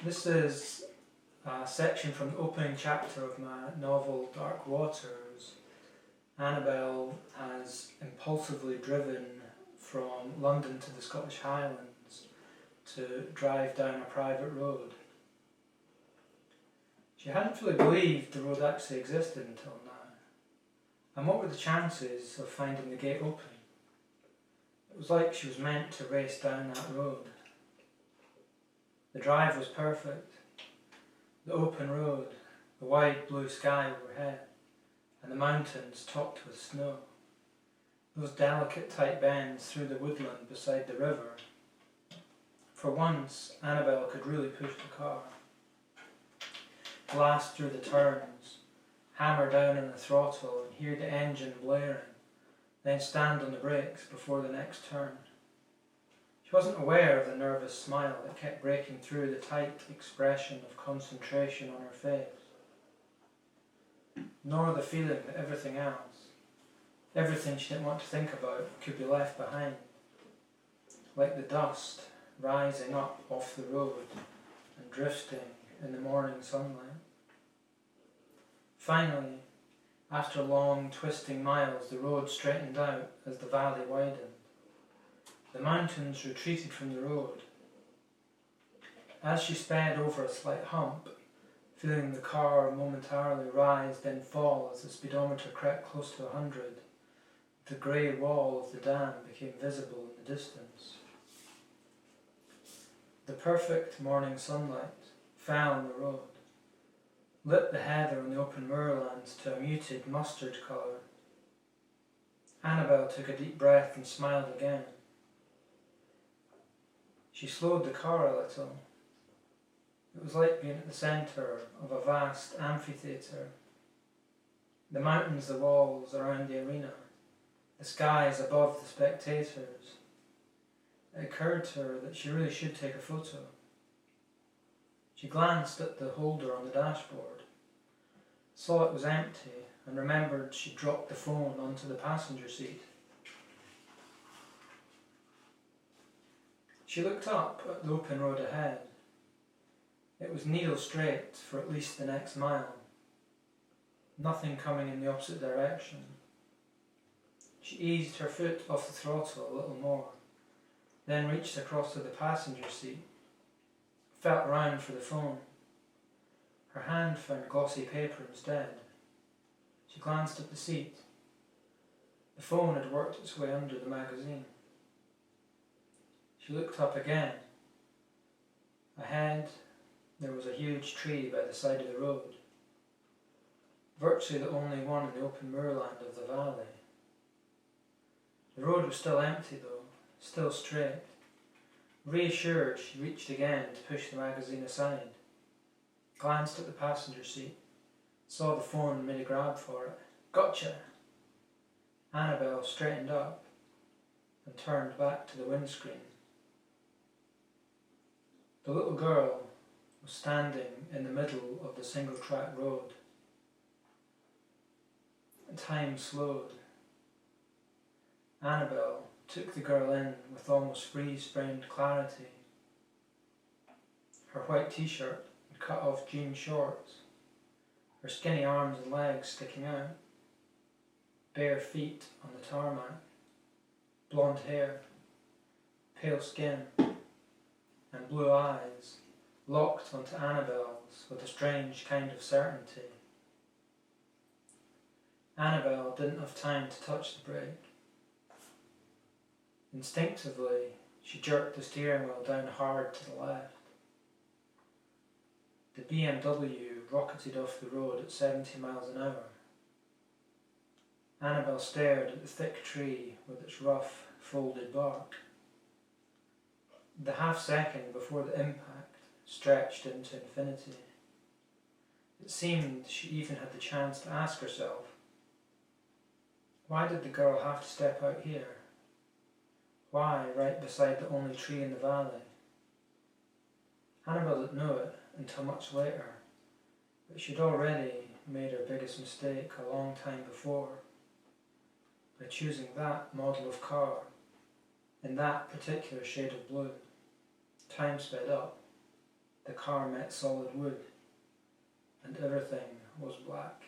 This is a section from the opening chapter of my novel Dark Waters. Annabelle has impulsively driven from London to the Scottish Highlands to drive down a private road. She hadn't fully believed the road actually existed until now. And what were the chances of finding the gate open? It was like she was meant to race down that road. The drive was perfect. The open road, the wide blue sky overhead, and the mountains topped with snow. Those delicate tight bends through the woodland beside the river. For once, Annabelle could really push the car. Blast through the turns, hammer down on the throttle and hear the engine blaring, then stand on the brakes before the next turn. She wasn't aware of the nervous smile that kept breaking through the tight expression of concentration on her face, nor the feeling that everything else, everything she didn't want to think about, could be left behind, like the dust rising up off the road and drifting in the morning sunlight. Finally, after long twisting miles, the road straightened out as the valley widened. The mountains retreated from the road. As she sped over a slight hump, feeling the car momentarily rise then fall as the speedometer crept close to 100, the grey wall of the dam became visible in the distance. The perfect morning sunlight fell on the road, lit the heather on the open moorlands to a muted mustard colour. Annabelle took a deep breath and smiled again. She slowed the car a little. It was like being at the centre of a vast amphitheatre. The mountains, the walls around the arena, the skies above the spectators. It occurred to her that she really should take a photo. She glanced at the holder on the dashboard, saw it was empty, and remembered she'd dropped the phone onto the passenger seat. She looked up at the open road ahead. It was needle straight for at least the next mile, nothing coming in the opposite direction. She eased her foot off the throttle a little more, then reached across to the passenger seat, felt round for the phone. Her hand found glossy paper instead. She glanced at the seat. The phone had worked its way under the magazine. She looked up again. Ahead, there was a huge tree by the side of the road, virtually the only one in the open moorland of the valley. The road was still empty though, still straight. Reassured, she reached again to push the magazine aside, glanced at the passenger seat, saw the phone and made a grab for it. Gotcha! Annabelle straightened up and turned back to the windscreen. The little girl was standing in the middle of the single-track road. Time slowed. Annabelle took the girl in with almost freeze-framed clarity. Her white t-shirt and cut-off jean shorts, her skinny arms and legs sticking out, bare feet on the tarmac, blonde hair, pale skin, and blue eyes locked onto Annabelle's with a strange kind of certainty. Annabelle didn't have time to touch the brake. Instinctively, she jerked the steering wheel down hard to the left. The BMW rocketed off the road at 70 miles an hour. Annabelle stared at the thick tree with its rough, folded bark. The half second before the impact stretched into infinity. It seemed she even had the chance to ask herself, why did the girl have to step out here? Why right beside the only tree in the valley? Annabelle didn't know it until much later, but she'd already made her biggest mistake a long time before by choosing that model of car in that particular shade of blue. Time sped up. The the car met solid wood, and everything was black.